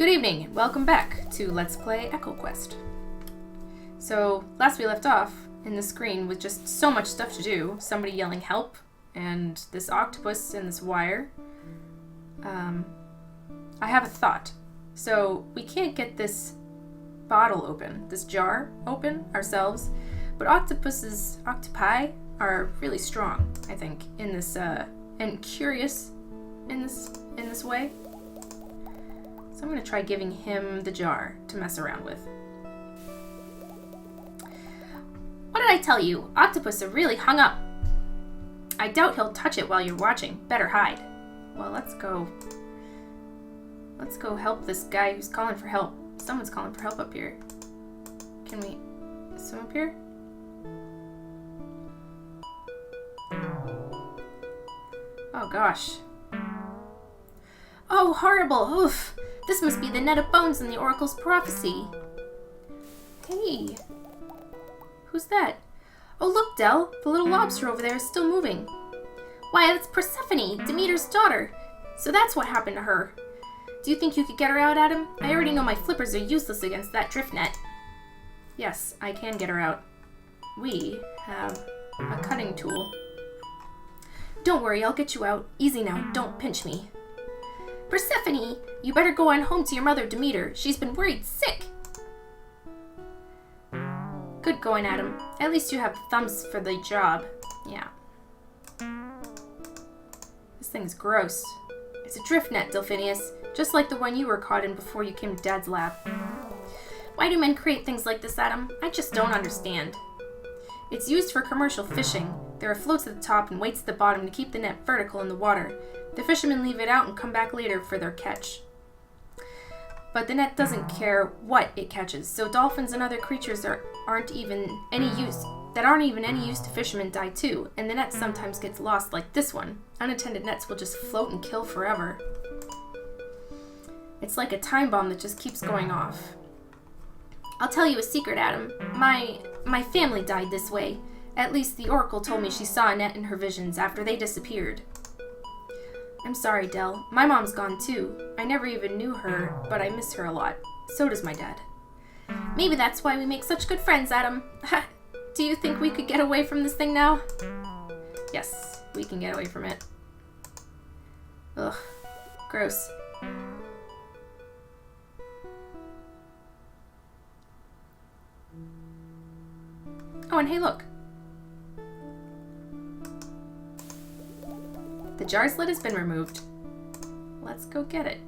Good evening, welcome back to Let's Play EcoQuest. So, last we left off in the screen with just so much stuff to do, somebody yelling help, and this octopus and this wire. I have a thought. So, we can't get this bottle open, this jar open ourselves, but octopi are really strong, I think, in this, and curious in this way. So I'm going to try giving him the jar to mess around with. What did I tell you? Octopus are really hung up. I doubt he'll touch it while you're watching. Better hide. Well, let's go help this guy who's calling for help. Someone's calling for help up here. Can we swim up here? Oh gosh. Oh, horrible! Oof! This must be the net of bones in the Oracle's prophecy. Hey! Who's that? Oh, look, Del! The little lobster over there is still moving. Why, that's Persephone, Demeter's daughter! So that's what happened to her. Do you think you could get her out, Adam? I already know my flippers are useless against that drift net. Yes, I can get her out. We have a cutting tool. Don't worry, I'll get you out. Easy now, don't pinch me. Persephone, you better go on home to your mother, Demeter. She's been worried sick. Good going, Adam. At least you have thumbs for the job. Yeah. This thing's gross. It's a drift net, Delphinius, just like the one you were caught in before you came to Dad's lab. Why do men create things like this, Adam? I just don't understand. It's used for commercial fishing. There are floats at the top and weights at the bottom to keep the net vertical in the water. The fishermen leave it out and come back later for their catch. But the net doesn't care what it catches, so dolphins and other creatures that aren't even any use to fishermen die too, and the net sometimes gets lost like this one. Unattended nets will just float and kill forever. It's like a time bomb that just keeps going off. I'll tell you a secret, Adam. My family died this way. At least the Oracle told me she saw a net in her visions after they disappeared. I'm sorry, Del. My mom's gone too. I never even knew her, but I miss her a lot. So does my dad. Maybe that's why we make such good friends, Adam. Do you think we could get away from this thing now? Yes, we can get away from it. Ugh, gross. Oh, and hey, look. The jar's lid has been removed. Let's go get it.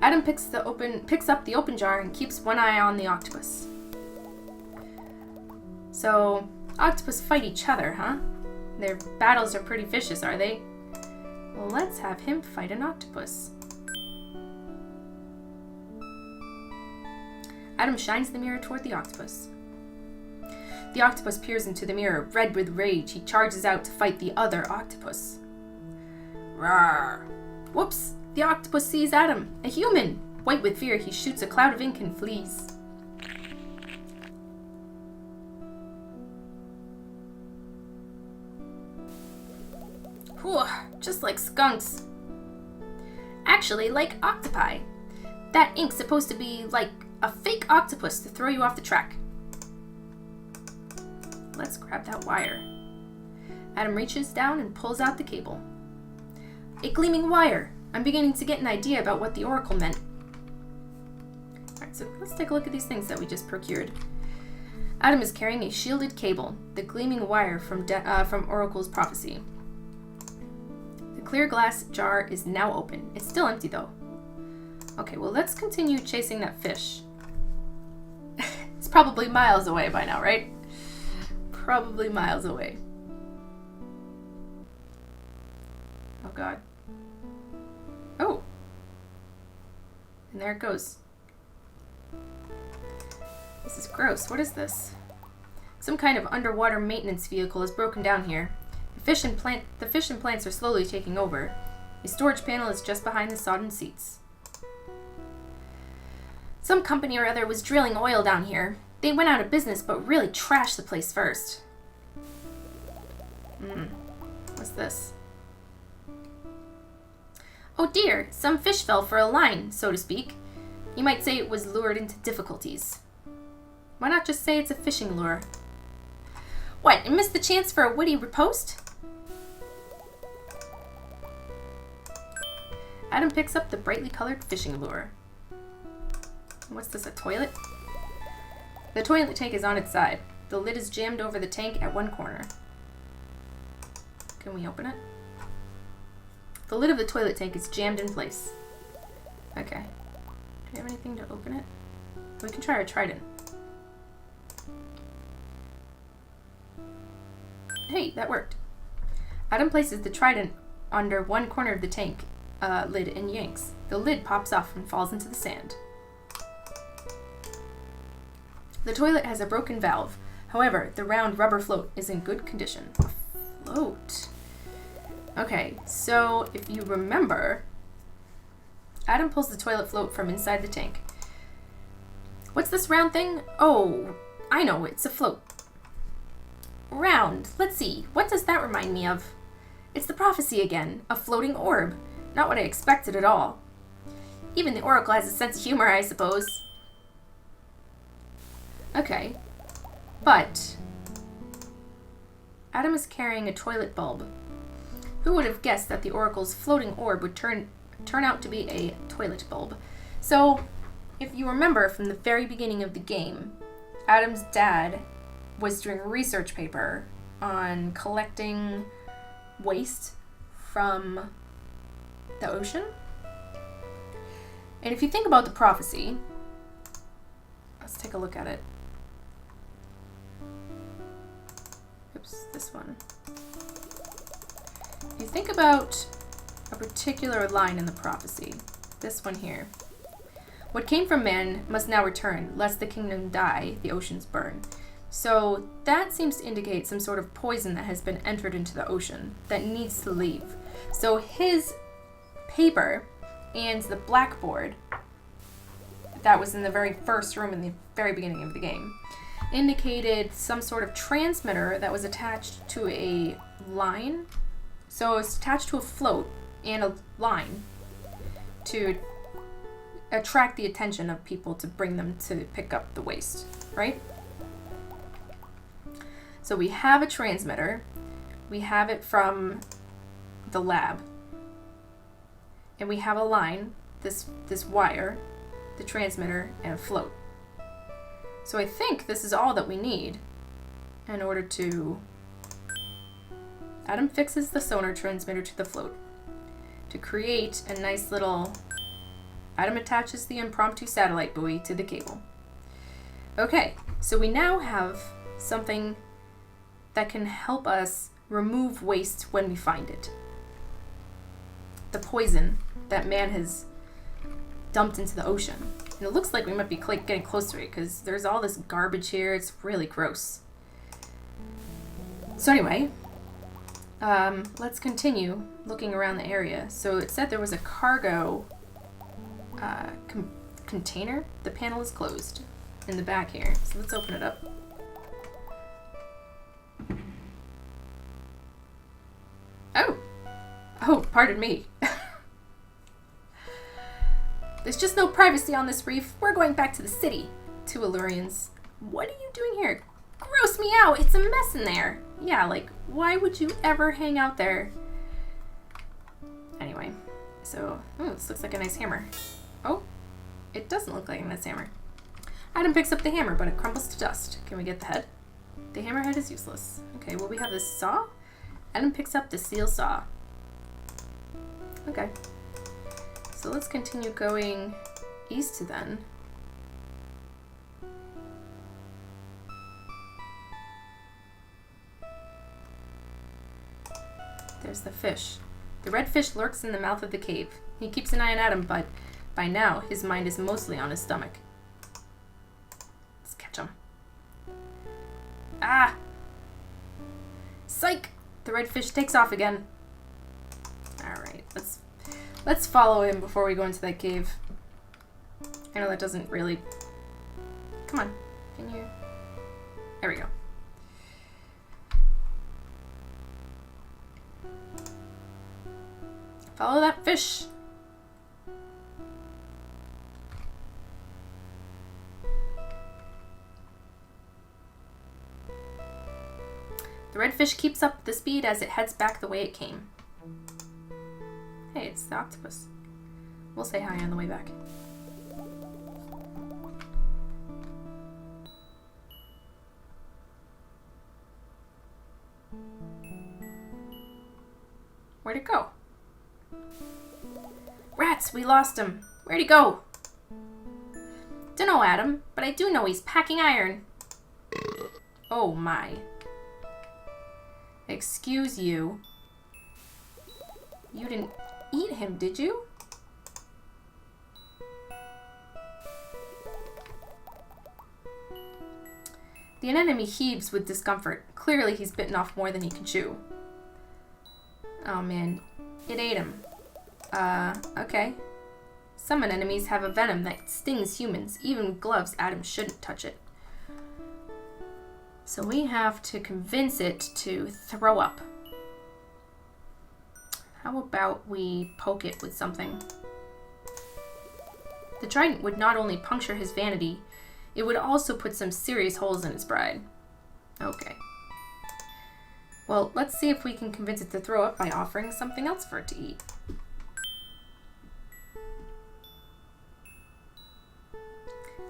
Adam picks up the open jar and keeps one eye on the octopus. So, octopus fight each other, huh? Their battles are pretty vicious, are they? Well, let's have him fight an octopus. Adam shines the mirror toward the octopus. The octopus peers into the mirror, red with rage. He charges out to fight the other octopus. Rawr! Whoops! The octopus sees Adam, a human! White with fear, he shoots a cloud of ink and flees. Whew, just like skunks. Actually, like octopi. That ink's supposed to be like a fake octopus to throw you off the track. Let's grab that wire. Adam reaches down and pulls out the cable. A gleaming wire! I'm beginning to get an idea about what the Oracle meant. Alright, so let's take a look at these things that we just procured. Adam is carrying a shielded cable, the gleaming wire from Oracle's prophecy. The clear glass jar is now open. It's still empty though. Okay, well let's continue chasing that fish. It's probably miles away by now, right? Probably miles away. Oh god. Oh! And there it goes. This is gross. What is this? Some kind of underwater maintenance vehicle is broken down here. The fish and plants are slowly taking over. A storage panel is just behind the sodden seats. Some company or other was drilling oil down here. They went out of business, but really trashed the place first. What's this? Oh dear, some fish fell for a line, so to speak. You might say it was lured into difficulties. Why not just say it's a fishing lure? What, and missed the chance for a witty riposte? Adam picks up the brightly colored fishing lure. What's this, a toilet? The toilet tank is on its side. The lid is jammed over the tank at one corner. Can we open it? The lid of the toilet tank is jammed in place. Okay. Do we have anything to open it? We can try our trident. Hey, that worked. Adam places the trident under one corner of the tank lid and yanks. The lid pops off and falls into the sand. The toilet has a broken valve. However, the round rubber float is in good condition. A float. Okay, so if you remember, Adam pulls the toilet float from inside the tank. What's this round thing? Oh, I know, it's a float. Round. Let's see. What does that remind me of? It's the prophecy again. A floating orb. Not what I expected at all. Even the Oracle has a sense of humor, I suppose. Okay. But Adam is carrying a toilet bulb. Who would have guessed that the Oracle's floating orb would turn out to be a toilet bulb? So, if you remember from the very beginning of the game, Adam's dad was doing a research paper on collecting waste from the ocean. And if you think about the prophecy, let's take a look at it. Oops, this one. You think about a particular line in the prophecy, this one here. What came from man must now return, lest the kingdom die, the oceans burn. So that seems to indicate some sort of poison that has been entered into the ocean that needs to leave. So his paper and the blackboard that was in the very first room in the very beginning of the game indicated some sort of transmitter that was attached to a line. So it's attached to a float and a line to attract the attention of people to bring them to pick up the waste, right? So we have a transmitter, we have it from the lab, and we have a line, this wire, the transmitter, and a float. So I think this is all that we need in order to... Adam fixes the sonar transmitter to the float. To create a nice little... Adam attaches the impromptu satellite buoy to the cable. Okay, so we now have something that can help us remove waste when we find it. The poison that man has dumped into the ocean. And it looks like we might be getting close to it because there's all this garbage here. It's really gross. So anyway, let's continue looking around the area. So it said there was a cargo container. The panel is closed in the back here. So let's open it up. Oh, pardon me. There's just no privacy on this reef. We're going back to the city. Two Allurians. What are you doing here? Gross me out. It's a mess in there. Yeah, like, why would you ever hang out there? Anyway, so, this looks like a nice hammer. Oh, it doesn't look like a nice hammer. Adam picks up the hammer, but it crumbles to dust. Can we get the head? The hammerhead is useless. Okay, well, we have this saw. Adam picks up the steel saw. Okay. So let's continue going east then. There's the fish. The red fish lurks in the mouth of the cave. He keeps an eye on Adam, but by now his mind is mostly on his stomach. Let's catch him. Ah! Psych! The red fish takes off again. Alright, let's follow him before we go into that cave. I know that doesn't really... Come on. Can you... There we go. Follow that fish. The red fish keeps up the speed as it heads back the way it came. Hey, it's the octopus. We'll say hi on the way back. Where'd it go? Rats, we lost him. Where'd he go? Dunno, Adam, but I do know he's packing iron. Oh my. Excuse you. You didn't eat him, did you? The anemone heaves with discomfort. Clearly he's bitten off more than he can chew. Oh man, it ate him. Okay. Some anemones have a venom that stings humans. Even with gloves, Adam shouldn't touch it. So we have to convince it to throw up. How about we poke it with something? The trident would not only puncture his vanity, it would also put some serious holes in its pride. Okay. Well, let's see if we can convince it to throw up by offering something else for it to eat.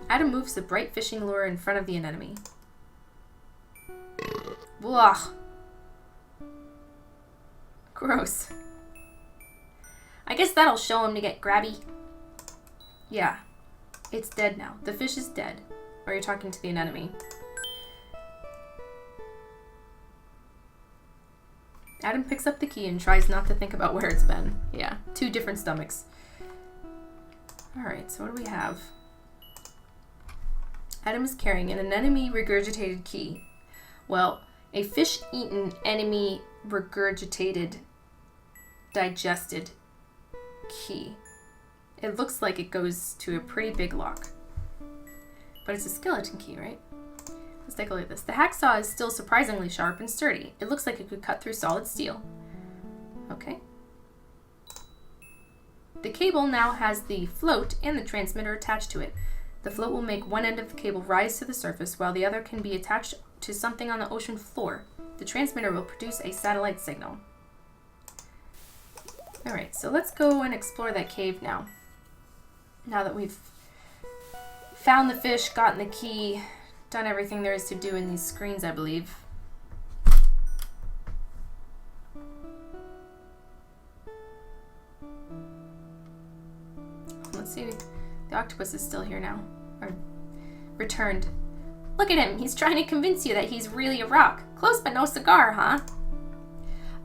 Adam moves the bright fishing lure in front of the anemone. Blah. Gross. I guess that'll show him to get grabby. Yeah. It's dead now. The fish is dead. Or you're talking to the anemone. Adam picks up the key and tries not to think about where it's been. Yeah, 2 different stomachs. Alright, so what do we have? Adam is carrying an anemone regurgitated key. Well, a fish-eaten anemone regurgitated, digested key. It looks like it goes to a pretty big lock. But it's a skeleton key, right? Let's take a look at this. The hacksaw is still surprisingly sharp and sturdy. It looks like it could cut through solid steel. Okay. The cable now has the float and the transmitter attached to it. The float will make one end of the cable rise to the surface while the other can be attached to something on the ocean floor. The transmitter will produce a satellite signal. Alright, so let's go and explore that cave now. Now that we've found the fish, gotten the key, done everything there is to do in these screens, I believe. Let's see. The octopus is still here now. Or returned. Look at him. He's trying to convince you that he's really a rock. Close but no cigar, huh?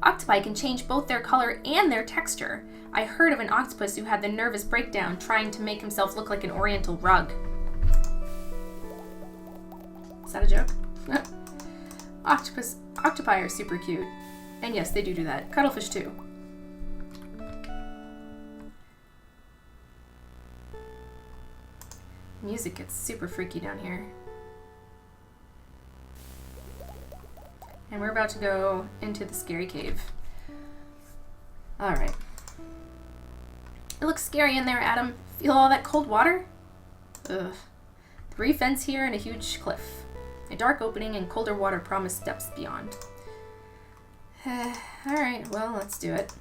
Octopi can change both their color and their texture. I heard of an octopus who had the nervous breakdown trying to make himself look like an oriental rug. Is that a joke? Octopi are super cute. And yes, they do that. Cuttlefish too. Music gets super freaky down here. And we're about to go into the scary cave. Alright. It looks scary in there, Adam. Feel all that cold water? Ugh. 3 fence here and a huge cliff. A dark opening and colder water promise depths beyond. Alright, well, let's do it.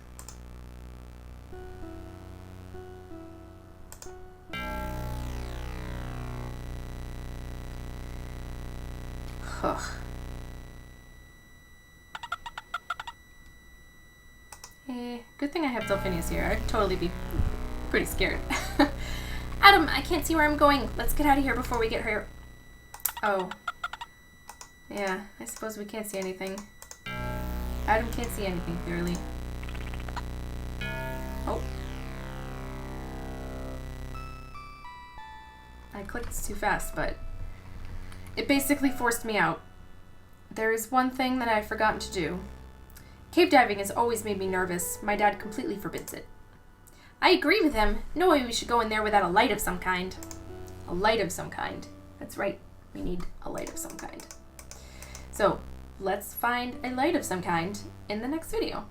Ugh. Good thing I have Delphinius here. I'd totally be pretty scared. Adam, I can't see where I'm going. Let's get out of here before we get here. Oh. Yeah, I suppose we can't see anything. Adam can't see anything clearly. Oh. I clicked too fast, but it basically forced me out. There is one thing that I've forgotten to do. Cave diving has always made me nervous. My dad completely forbids it. I agree with him. No way we should go in there without a light of some kind. A light of some kind. That's right. We need a light of some kind. So, let's find a light of some kind in the next video.